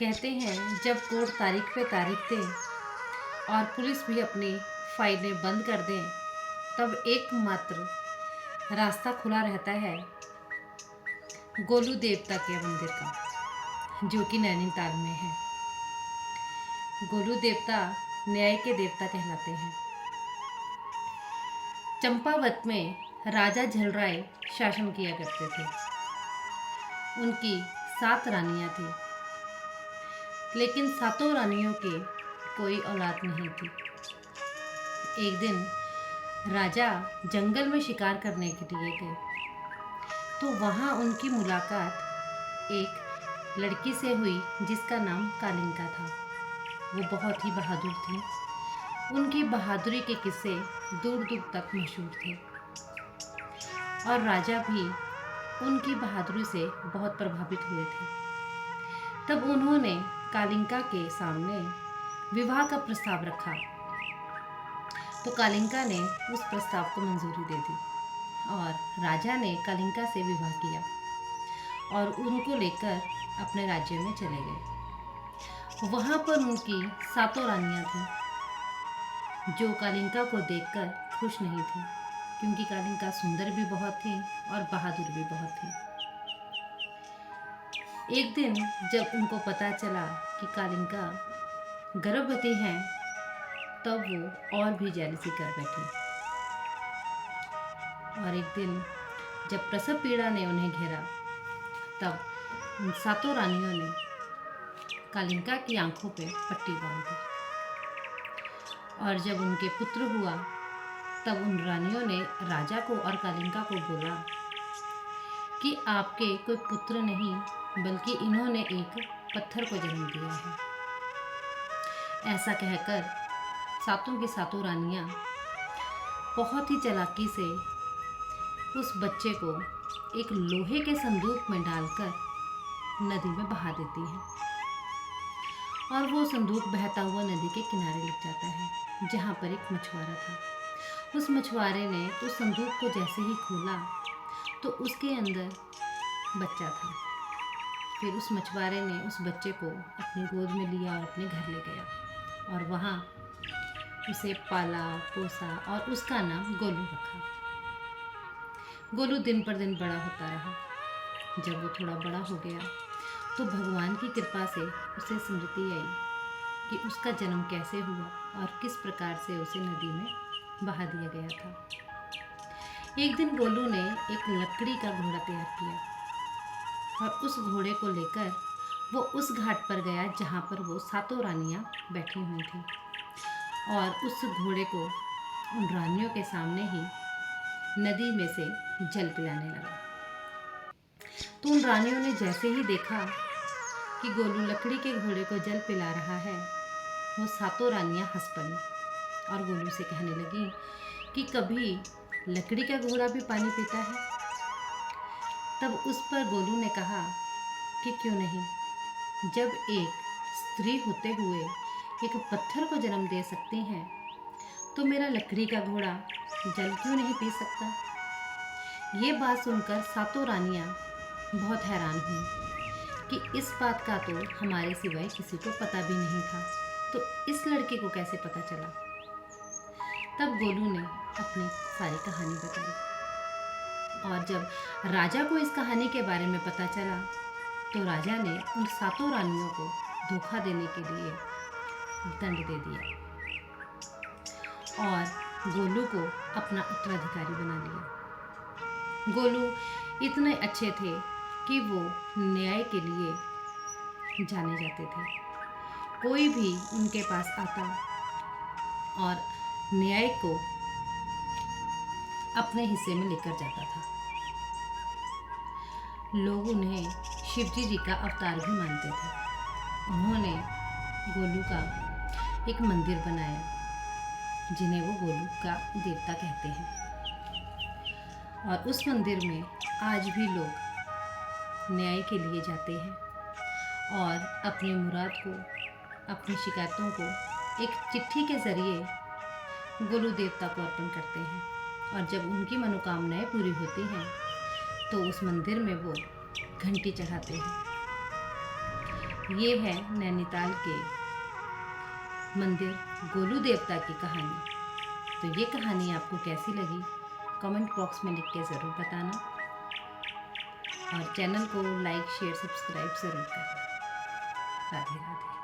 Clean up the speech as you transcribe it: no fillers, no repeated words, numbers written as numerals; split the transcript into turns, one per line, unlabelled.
कहते हैं जब कोर्ट तारीख पे तारीख दे और पुलिस भी अपनी फाइलें बंद कर दें, तब एकमात्र रास्ता खुला रहता है गोलू देवता के मंदिर का, जो कि नैनीताल में है। गोलू देवता न्याय के देवता कहलाते हैं। चंपावत में राजा झलराय शासन किया करते थे। उनकी 7 रानियां थी, लेकिन सातों रानियों के कोई औलाद नहीं थी। एक दिन राजा जंगल में शिकार करने के लिए गए, तो वहाँ उनकी मुलाकात एक लड़की से हुई जिसका नाम कालिंका था। वो बहुत ही बहादुर थी। उनकी बहादुरी के किस्से दूर दूर तक मशहूर थे और राजा भी उनकी बहादुरी से बहुत प्रभावित हुए थे। तब उन्होंने कालिंका के सामने विवाह का प्रस्ताव रखा, तो कालिंका ने उस प्रस्ताव को मंजूरी दे दी और राजा ने कालिंका से विवाह किया और उनको लेकर अपने राज्य में चले गए। वहाँ पर उनकी 7 रानियां थीं, जो कालिंका को देखकर खुश नहीं थी, क्योंकि कालिंका सुंदर भी बहुत थी और बहादुर भी बहुत थी। एक दिन जब उनको पता चला कि कालिंका गर्भवती हैं, तब वो और भी जेलसी कर बैठी। और एक दिन जब प्रसव पीड़ा ने उन्हें घेरा, तब उन 7 रानियों ने कालिंका की आंखों पे पट्टी बांध दी। और जब उनके पुत्र हुआ, तब उन रानियों ने राजा को और कालिंका को बोला कि आपके कोई पुत्र नहीं, बल्कि इन्होंने एक पत्थर को जन्म दिया है। ऐसा कहकर सातों की सातों रानियां बहुत ही चालाकी से उस बच्चे को एक लोहे के संदूक में डालकर नदी में बहा देती हैं और वो संदूक बहता हुआ नदी के किनारे लग जाता है, जहाँ पर एक मछुआरा था। उस मछुआरे ने उस संदूक को जैसे ही खोला, तो उसके अंदर बच्चा था। फिर उस मछुआरे ने उस बच्चे को अपनी गोद में लिया और अपने घर ले गया और वहाँ उसे पाला पोसा और उसका नाम गोलू रखा। गोलू दिन पर दिन बड़ा होता रहा। जब वो थोड़ा बड़ा हो गया, तो भगवान की कृपा से उसे स्मृति आई कि उसका जन्म कैसे हुआ और किस प्रकार से उसे नदी में बहा दिया गया था। एक दिन गोलू ने एक लकड़ी का घोड़ा तैयार किया और उस घोड़े को लेकर वो उस घाट पर गया जहाँ पर वो 7 रानियाँ बैठी हुई थीं और उस घोड़े को उन रानियों के सामने ही नदी में से जल पिलाने लगा। तो उन रानियों ने जैसे ही देखा कि गोलू लकड़ी के घोड़े को जल पिला रहा है, वो 7 रानियां हंस पड़ी और गोलू से कहने लगी कि कभी लकड़ी का घोड़ा भी पानी पीता है। तब उस पर गोलू ने कहा कि क्यों नहीं, जब एक स्त्री होते हुए एक पत्थर को जन्म दे सकती हैं, तो मेरा लकड़ी का घोड़ा जल क्यों नहीं पी सकता। ये बात सुनकर 7 रानियां बहुत हैरान हुई कि इस बात का तो हमारे सिवाय किसी को पता भी नहीं था, तो इस लड़के को कैसे पता चला। तब गोलू ने अपनी सारी कहानी बताई और जब राजा को इस कहानी के बारे में पता चला, तो राजा ने उन 7 रानियों को धोखा देने के लिए दंड दे दिया और गोलू को अपना उत्तराधिकारी बना लिया। गोलू इतने अच्छे थे कि वो न्याय के लिए जाने जाते थे। कोई भी उनके पास आता और न्याय को अपने हिस्से में लेकर जाता था। लोग उन्हें शिवजी जी का अवतार भी मानते थे। उन्होंने गोलू का एक मंदिर बनाया, जिन्हें वो गोलू का देवता कहते हैं। और उस मंदिर में आज भी लोग न्याय के लिए जाते हैं और अपनी मुराद को, अपनी शिकायतों को एक चिट्ठी के ज़रिए गोलू देवता को अर्पण करते हैं। और जब उनकी मनोकामनाएं पूरी होती हैं, तो उस मंदिर में वो घंटी चढ़ाते हैं। ये है नैनीताल के मंदिर गोलू देवता की कहानी। तो ये कहानी आपको कैसी लगी कमेंट बॉक्स में लिख के ज़रूर बताना, और चैनल को लाइक शेयर सब्सक्राइब ज़रूर करना। राधे राधे।